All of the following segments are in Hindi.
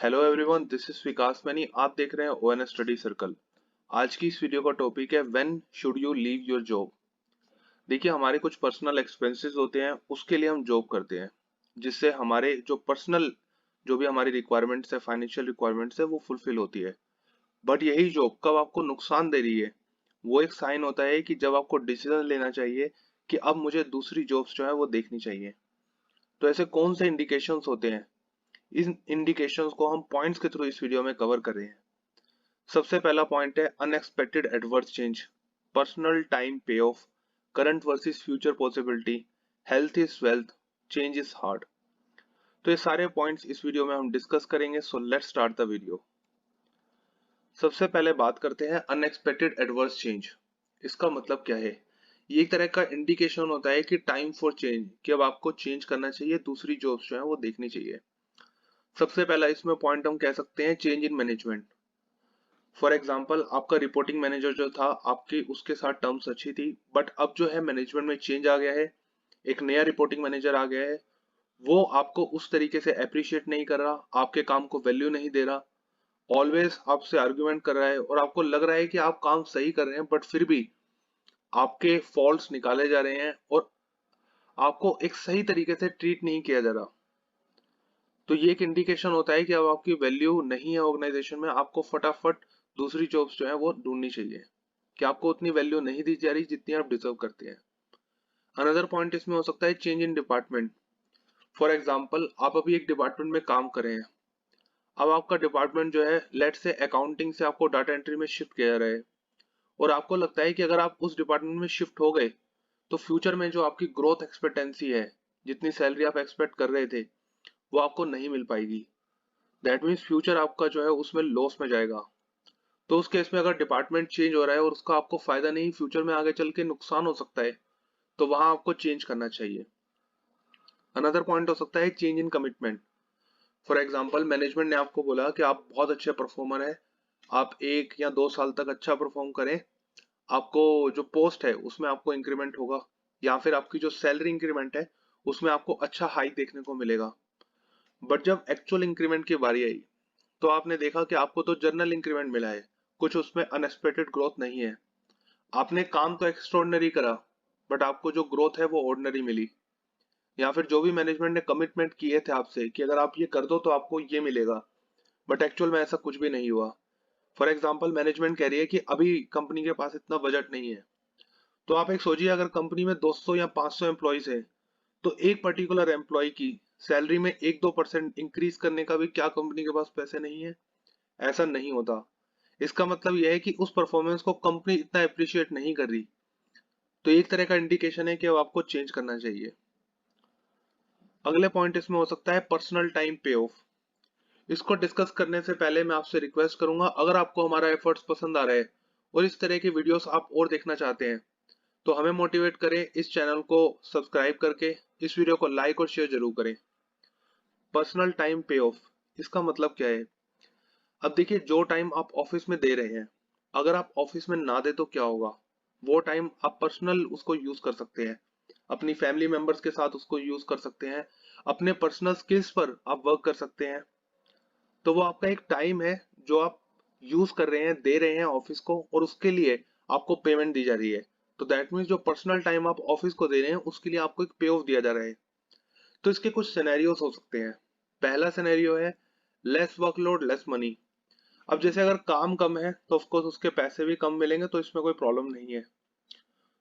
Hello everyone, this is Vikas many. आप देख रहे हैं ओएनएस स्टडी सर्कल। आज की इस वीडियो का टॉपिक है when should you leave your job. देखिए, हमारे कुछ पर्सनल एक्सपेंसेस होते हैं, उसके लिए हम जॉब करते हैं, जिससे हमारे जो पर्सनल जो भी हमारी रिक्वायरमेंट्स है, फाइनेंशियल रिक्वायरमेंट्स है, वो फुलफिल होती है। बट यही जॉब कब आपको नुकसान दे रही है, वो एक साइन होता है कि जब आपको डिसीजन लेना चाहिए कि अब मुझे दूसरी जॉब्स जो है वो देखनी चाहिए। तो ऐसे कौन से इंडिकेशंस होते हैं, इन इंडिकेशंस को हम पॉइंट्स के थ्रू इस वीडियो में कवर कर रहे हैं। सबसे पहला पॉइंट है unexpected adverse change, personal time pay off, current versus future possibility, health is wealth, change is hard. तो ये सारे पॉइंट्स इस वीडियो में हम डिस्कस करेंगे। So let's start the video. सबसे पहले बात करते हैं अनएक्सपेक्टेड एडवर्स चेंज। इसका मतलब क्या है? ये एक तरह का इंडिकेशन होता है कि टाइम फॉर चेंज, कि अब आपको चेंज करना चाहिए, दूसरी जॉब्स जो है वो देखनी चाहिए। सबसे पहला इसमें पॉइंट हम कह सकते हैं change in management. For example, आपका रिपोर्टिंग मैनेजर जो था, आपकी उसके साथ टर्म्स अच्छी थी, बट अब जो है मैनेजमेंट में चेंज आ गया है, एक नया रिपोर्टिंग मैनेजर आ गया है। वो आपको उस तरीके से अप्रिशिएट नहीं कर रहा, आपके काम को वैल्यू नहीं दे रहा, ऑलवेज आपसे आर्ग्यूमेंट कर रहा है, और आपको लग रहा है कि आप काम सही कर रहे हैं, बट फिर भी आपके फॉल्ट्स निकाले जा रहे हैं और आपको एक सही तरीके से ट्रीट नहीं किया जा रहा। तो ये एक इंडिकेशन होता है कि अब आपकी वैल्यू नहीं है ऑर्गेनाइजेशन में, आपको फटाफट दूसरी जॉब्स जो है वो ढूंढनी चाहिए, कि आपको उतनी वैल्यू नहीं दी जा रही जितनी आप डिजर्व करते हैं। अनदर पॉइंट इसमें हो सकता है change in department. For example, आप अभी एक डिपार्टमेंट में काम कर रहे हैं, अब आपका डिपार्टमेंट जो है लेट से अकाउंटिंग से आपको डाटा एंट्री में शिफ्ट किया जा रहा है, और आपको लगता है कि अगर आप उस डिपार्टमेंट में शिफ्ट हो गए तो फ्यूचर में जो आपकी ग्रोथ एक्सपेक्टेंसी है, जितनी सैलरी आप एक्सपेक्ट कर रहे थे, वो आपको नहीं मिल पाएगी। दैट मीन्स फ्यूचर आपका जो है उसमें लॉस में जाएगा। तो उस केस में अगर डिपार्टमेंट चेंज हो रहा है और उसका आपको फायदा नहीं, फ्यूचर में आगे चल के नुकसान हो सकता है, तो वहां आपको चेंज करना चाहिए। अनदर पॉइंट हो सकता है change in commitment. For example, management ने आपको बोला कि आप बहुत अच्छे परफॉर्मर है, आप 1 या 2 साल तक अच्छा परफॉर्म करें, आपको जो पोस्ट है उसमें आपको इंक्रीमेंट होगा, या फिर आपकी जो सैलरी इंक्रीमेंट है उसमें आपको अच्छा हाइक देखने को मिलेगा। बट जब एक्चुअल इंक्रीमेंट की बारी आई, तो आपने देखा कि आपको तो जनरल इंक्रीमेंट मिला है, कुछ उसमें अनएक्सपेक्टेड ग्रोथ नहीं है। आपने काम तो एक्स्ट्रॉर्डिनरी करा, बट आपको जो ग्रोथ है वो ऑर्डिनरी मिली। या फिर जो भी मैनेजमेंट ने कमिटमेंट किए थे आपसे कि अगर आप ये कर दो तो आपको ये मिलेगा, बट एक्चुअल में ऐसा कुछ भी नहीं हुआ। फॉर एग्जाम्पल, मैनेजमेंट कह रही है कि अभी कंपनी के पास इतना बजट नहीं है। तो आप एक सोचिए, अगर कंपनी में 200 या 500 एम्प्लॉयज है, तो एक पर्टिकुलर एम्प्लॉय की सैलरी में 1-2% इंक्रीज करने का भी क्या कंपनी के पास पैसे नहीं है? ऐसा नहीं होता। इसका मतलब यह है कि उस परफॉर्मेंस को कंपनी इतना अप्रिशिएट नहीं कर रही। तो एक तरह का इंडिकेशन है कि अब आपको चेंज करना चाहिए। अगले पॉइंट इसमें हो सकता है पर्सनल टाइम पे ऑफ। इसको डिस्कस करने से पहले मैं आपसे रिक्वेस्ट करूंगा, अगर आपको हमारा एफर्ट्स पसंद आ रहा है और इस तरह के वीडियोस आप और देखना चाहते हैं, तो हमें मोटिवेट करें, इस चैनल को सब्सक्राइब करके इस वीडियो को लाइक और शेयर जरूर करें। पर्सनल टाइम पे ऑफ, इसका मतलब क्या है? अब देखिए, जो टाइम आप ऑफिस में दे रहे हैं, अगर आप ऑफिस में ना दे तो क्या होगा? वो टाइम आप पर्सनल उसको यूज कर सकते हैं, अपनी फैमिली मेंबर्स के साथ उसको यूज कर सकते हैं, अपने पर्सनल स्किल्स पर आप वर्क कर सकते हैं। तो वो आपका एक टाइम है जो आप यूज कर रहे हैं, दे रहे हैं ऑफिस को, और उसके लिए आपको पेमेंट दी जा रही है। तो दैट मीन्स जो पर्सनल टाइम आप ऑफिस को दे रहे हैं उसके लिए आपको एक पे ऑफ दिया जा रहा है। तो इसके कुछ सिनेरियोस हो सकते हैं। पहला सिनेरियो है लेस वर्कलोड लेस मनी। अब जैसे अगर काम कम है तो ऑफकोर्स उसके पैसे भी कम मिलेंगे, तो इसमें कोई प्रॉब्लम नहीं है।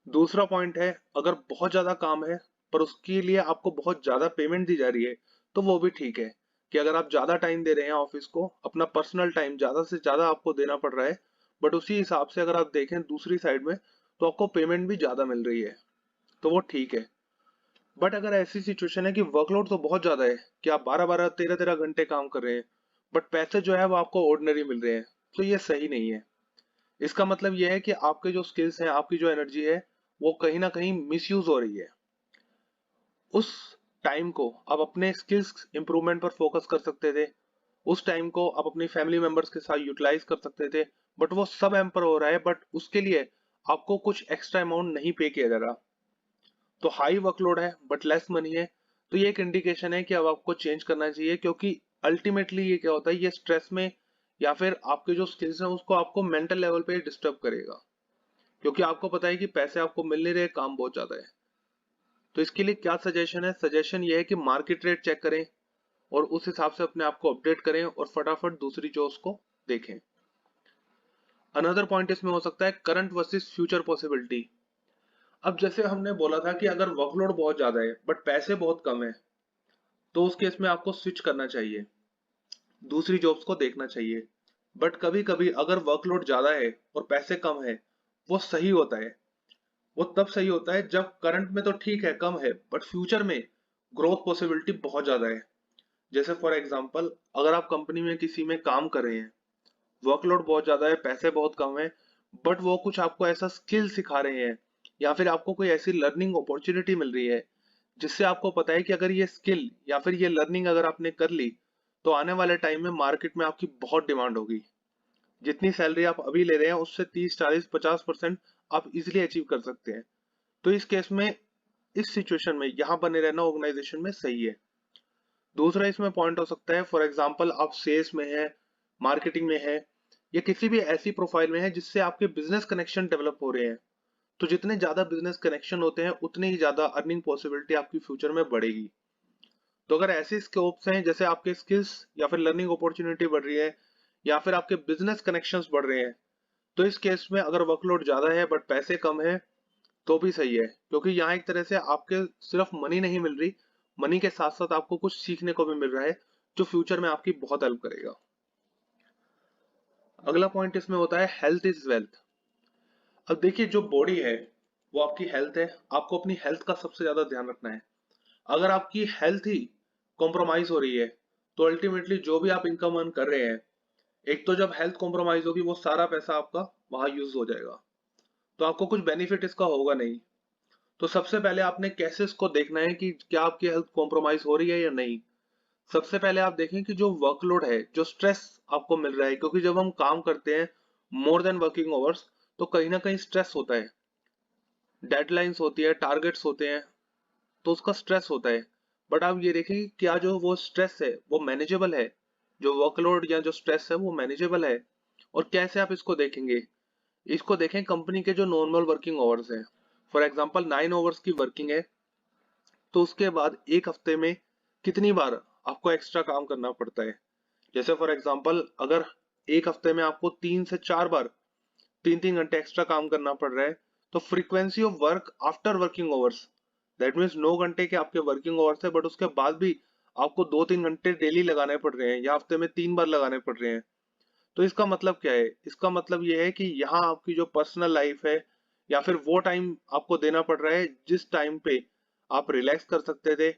दूसरा पॉइंट है, अगर बहुत ज्यादा काम है पर उसके लिए आपको बहुत ज्यादा पेमेंट दी जा रही है, तो वो भी ठीक है, कि अगर आप ज्यादा टाइम दे रहे हैं ऑफिस को, अपना पर्सनल टाइम ज्यादा से ज्यादा आपको देना पड़ रहा है, बट उसी हिसाब से अगर आप देखें दूसरी साइड में, तो आपको पेमेंट भी ज्यादा मिल रही है, तो वो ठीक है। बट अगर ऐसी सिचुएशन है कि वर्कलोड तो बहुत ज्यादा है, कि आप 12-12 13-13 घंटे काम कर रहे हैं, बट पैसे जो है वो आपको ऑर्डिनरी मिल रहे हैं, तो ये सही नहीं है। इसका मतलब यह है कि आपके जो स्किल्स हैं, आपकी जो एनर्जी है, वो कहीं ना कहीं मिसयूज हो रही है। उस टाइम को आप अपने स्किल्स इंप्रूवमेंट पर फोकस कर सकते थे, उस टाइम को आप अपनी फैमिली मेंबर्स के साथ यूटिलाइज कर सकते थे, बट वो सब एम्पर हो रहा है, बट उसके लिए आपको कुछ एक्स्ट्रा अमाउंट नहीं पे किया जा रहा। तो हाई वर्कलोड है बट लेस मनी है, तो ये एक इंडिकेशन है कि अब आपको चेंज करना चाहिए, क्योंकि अल्टीमेटली ये क्या होता है, ये स्ट्रेस में या फिर आपके जो स्किल्स हैं उसको आपको मेंटल लेवल पे डिस्टर्ब करेगा, क्योंकि आपको पता है कि पैसे आपको मिल नहीं रहे, काम बहुत ज्यादा है। तो इसके लिए क्या सजेशन है, सजेशन ये है कि मार्केट रेट चेक करें और उस हिसाब से अपने आप को अपडेट करें और फटाफट दूसरी जॉब्स को देखें। अनदर पॉइंट इसमें हो सकता है करंट वर्सेस फ्यूचर पॉसिबिलिटी। अब जैसे हमने बोला था कि अगर वर्कलोड बहुत ज्यादा है बट पैसे बहुत कम है, तो उस केस में आपको स्विच करना चाहिए, दूसरी जॉब्स को देखना चाहिए। बट कभी कभी अगर वर्कलोड ज्यादा है और पैसे कम है, वो सही होता है। वो तब सही होता है जब करंट में तो ठीक है, कम है, बट फ्यूचर में ग्रोथ पॉसिबिलिटी बहुत ज्यादा है। जैसे फॉर एग्जांपल, अगर आप कंपनी में किसी में काम कर रहे हैं, वर्कलोड बहुत ज्यादा है, पैसे बहुत कम है, बट वो कुछ आपको ऐसा स्किल सिखा रहे हैं या फिर आपको कोई ऐसी लर्निंग अपॉर्चुनिटी मिल रही है जिससे आपको पता है कि अगर ये स्किल या फिर ये लर्निंग अगर आपने कर ली तो आने वाले टाइम में मार्केट में आपकी बहुत डिमांड होगी। जितनी सैलरी आप अभी ले रहे हैं उससे 30 40 50% आप इजिली अचीव कर सकते हैं। तो इस केस में, इस सिचुएशन में यहाँ बने रहना ऑर्गेनाइजेशन में सही है। दूसरा इसमें पॉइंट हो सकता है, फॉर एग्जांपल आप सेल्स में है, मार्केटिंग में है, या किसी भी ऐसी प्रोफाइल में है जिससे आपके बिजनेस कनेक्शन डेवलप हो रहे हैं। तो जितने ज्यादा बिजनेस कनेक्शन होते हैं उतनी ही ज्यादा अर्निंग पॉसिबिलिटी आपकी फ्यूचर में बढ़ेगी। तो अगर ऐसे स्कोप्स हैं जैसे आपके स्किल्स या फिर लर्निंग अपॉर्चुनिटी बढ़ रही है या फिर आपके बिजनेस कनेक्शंस बढ़ रहे हैं, तो इस केस में अगर वर्कलोड ज्यादा है बट पैसे कम है तो भी सही है, क्योंकि यहाँ एक तरह से आपके सिर्फ मनी नहीं मिल रही, मनी के साथ साथ आपको कुछ सीखने को भी मिल रहा है जो फ्यूचर में आपकी बहुत हेल्प करेगा। अगला पॉइंट इसमें होता है हेल्थ इज वेल्थ। अब देखिए, जो बॉडी है वो आपकी हेल्थ है, आपको अपनी हेल्थ का सबसे ज्यादा ध्यान रखना है। अगर आपकी हेल्थ ही कॉम्प्रोमाइज हो रही है तो अल्टीमेटली जो भी आप इनकम अर्न कर रहे हैं, एक तो जब हेल्थ कॉम्प्रोमाइज होगी वो सारा पैसा आपका वहां यूज हो जाएगा, तो आपको कुछ बेनिफिट इसका होगा नहीं। तो सबसे पहले आपने कैसे इसको देखना है कि क्या आपकी हेल्थ कॉम्प्रोमाइज हो रही है या नहीं। सबसे पहले आप देखें कि जो वर्कलोड है, जो स्ट्रेस आपको मिल रहा है, क्योंकि जब हम काम करते हैं मोर देन वर्किंग आवर्स तो कहीं ना कहीं स्ट्रेस होता है, डेडलाइंस होती है, टारगेट्स होते हैं, तो उसका स्ट्रेस होता है। बट आप ये देखें कि क्या जो वो स्ट्रेस है वो मैनेजेबल है, जो वर्कलोड या जो स्ट्रेस है वो मैनेजेबल है। और कैसे आप इसको देखेंगे, इसको देखें कंपनी के जो नॉर्मल वर्किंग आवर्स हैं। फॉर एग्जांपल 9 आवर्स की वर्किंग है, तो उसके बाद एक हफ्ते में कितनी बार आपको एक्स्ट्रा काम करना पड़ता है। जैसे फॉर एग्जांपल, अगर एक हफ्ते में आपको 3 से 4 बार 3 3 घंटे एक्स्ट्रा काम करना पड़ रहा है, तो frequency of work after working hours, that means 9 घंटे के आपके वर्किंग आवर्स है बट उसके बाद भी आपको 2 3 घंटे डेली लगाने पड़ रहे हैं या हफ्ते में 3 बार लगाने पड़ रहे हैं। तो इसका मतलब क्या है, इसका मतलब ये है कि यहाँ आपकी जो पर्सनल लाइफ है या फिर वो टाइम आपको देना पड़ रहा है जिस टाइम पे आप रिलैक्स कर सकते थे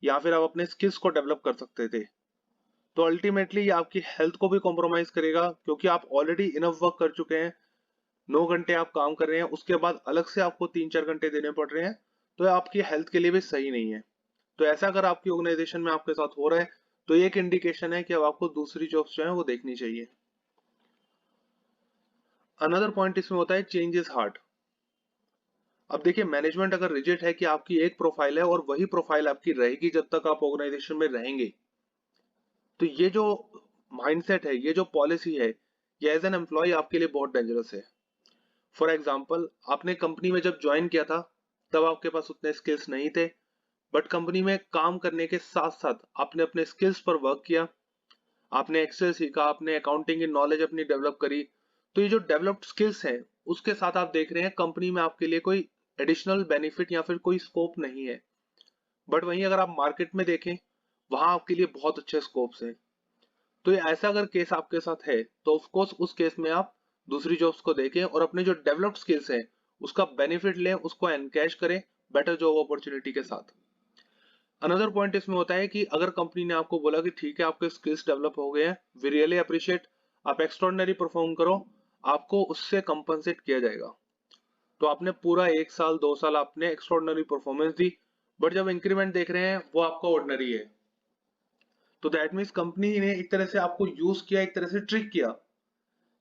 या फिर आप अपने स्किल्स को डेवलप कर सकते थे। तो अल्टीमेटली ये आपकी हेल्थ को भी कॉम्प्रोमाइज करेगा, क्योंकि आप ऑलरेडी इनफ वर्क कर चुके हैं, 9 घंटे आप काम कर रहे हैं, उसके बाद अलग से आपको 3 4 घंटे देने पड़ रहे हैं, तो ये आपकी हेल्थ के लिए भी सही नहीं है। तो ऐसा अगर आपकी ऑर्गेनाइजेशन में आपके साथ हो रहा है तो ये एक इंडिकेशन है कि अब आपको दूसरी जॉब्स जो है वो देखनी चाहिए। अनदर पॉइंट इसमें होता है चेंजेस हार्ट। अब देखिए, मैनेजमेंट अगर रिजिड है कि आपकी एक प्रोफाइल है और वही प्रोफाइल आपकी रहेगी जब तक आप ऑर्गेनाइजेशन में रहेंगे, तो ये जो माइंडसेट है, ये जो पॉलिसी है, ये एज एन एम्प्लॉय आपके लिए बहुत डेंजरस है। फॉर एग्जाम्पल, आपने कंपनी में जब ज्वाइन किया था तब आपके पास उतने स्किल्स नहीं थे, बट कंपनी में काम करने के साथ साथ आपने अपने स्किल्स पर वर्क किया, आपने एक्सेल सीखा, आपने अकाउंटिंग की नॉलेज अपनी डेवलप करी। तो ये जो डेवलप्ड स्किल्स हैं उसके साथ आप देख रहे हैं कंपनी में आपके लिए कोई एडिशनल बेनिफिट या फिर कोई स्कोप नहीं है। बट वहीं अगर आप मार्केट में देखें, वहां आपके लिए बहुत अच्छे स्कोप्स हैं। तो ये ऐसा अगर केस आपके साथ है तो ऑफ कोर्स उस केस में आप दूसरी जॉब्स को देखें और अपने जो डेवलप्ड स्किल्स हैं उसका बेनिफिट लें, उसको एनकैश करें बेटर जॉब अपॉर्चुनिटी के साथ। अनदर पॉइंट इसमें होता है कि अगर कंपनी ने आपको बोला कि ठीक है आपके स्किल्स डेवलप हो गए हैं, वी रियली अप्रिशिएट, आप एक्स्ट्रॉर्डिनरी परफॉर्म करो, आपको उससे कंपनसेट किया जाएगा। तो आपने पूरा 1 साल 2 साल आपने एक्स्ट्रॉर्डिनरी परफॉर्मेंस दी, बट जब इंक्रीमेंट देख रहे हैं वो आपका ऑर्डिनरी है, तो दैट मीन्स कंपनी ने एक तरह से आपको यूज किया, एक तरह से ट्रिक किया।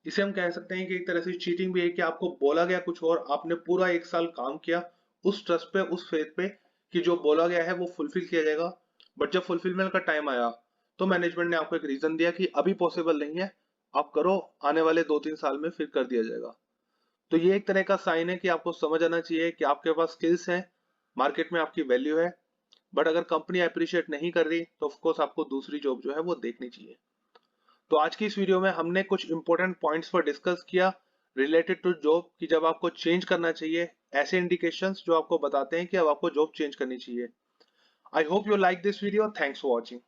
इसे हम कह सकते हैं कि एक तरह से चीटिंग भी है कि आपको बोला गया कुछ और, आपने पूरा 1 साल काम किया उस ट्रस्ट पे, उस फेथ पे कि जो बोला गया है वो फुलफिल किया जाएगा, बट जब फुलफिलमेंट का टाइम आया तो मैनेजमेंट ने आपको एक रीजन दिया कि अभी पॉसिबल नहीं है, आप करो, आने वाले 2-3 साल में फिर कर दिया जाएगा। तो ये एक तरह का साइन है कि आपको समझ आना चाहिए कि आपके पास स्किल्स हैं, मार्केट में आपकी वैल्यू है, बट अगर कंपनी अप्रिशिएट नहीं कर रही तो ऑफ कोर्स आपको दूसरी जॉब जो है वो देखनी चाहिए। तो आज की इस वीडियो में हमने कुछ इंपॉर्टेंट पॉइंट्स पर डिस्कस किया रिलेटेड टू जॉब कि जब आपको चेंज करना चाहिए, ऐसे इंडिकेशंस जो आपको बताते हैं कि अब आपको जॉब चेंज करनी चाहिए। I hope you like this video, thanks for watching.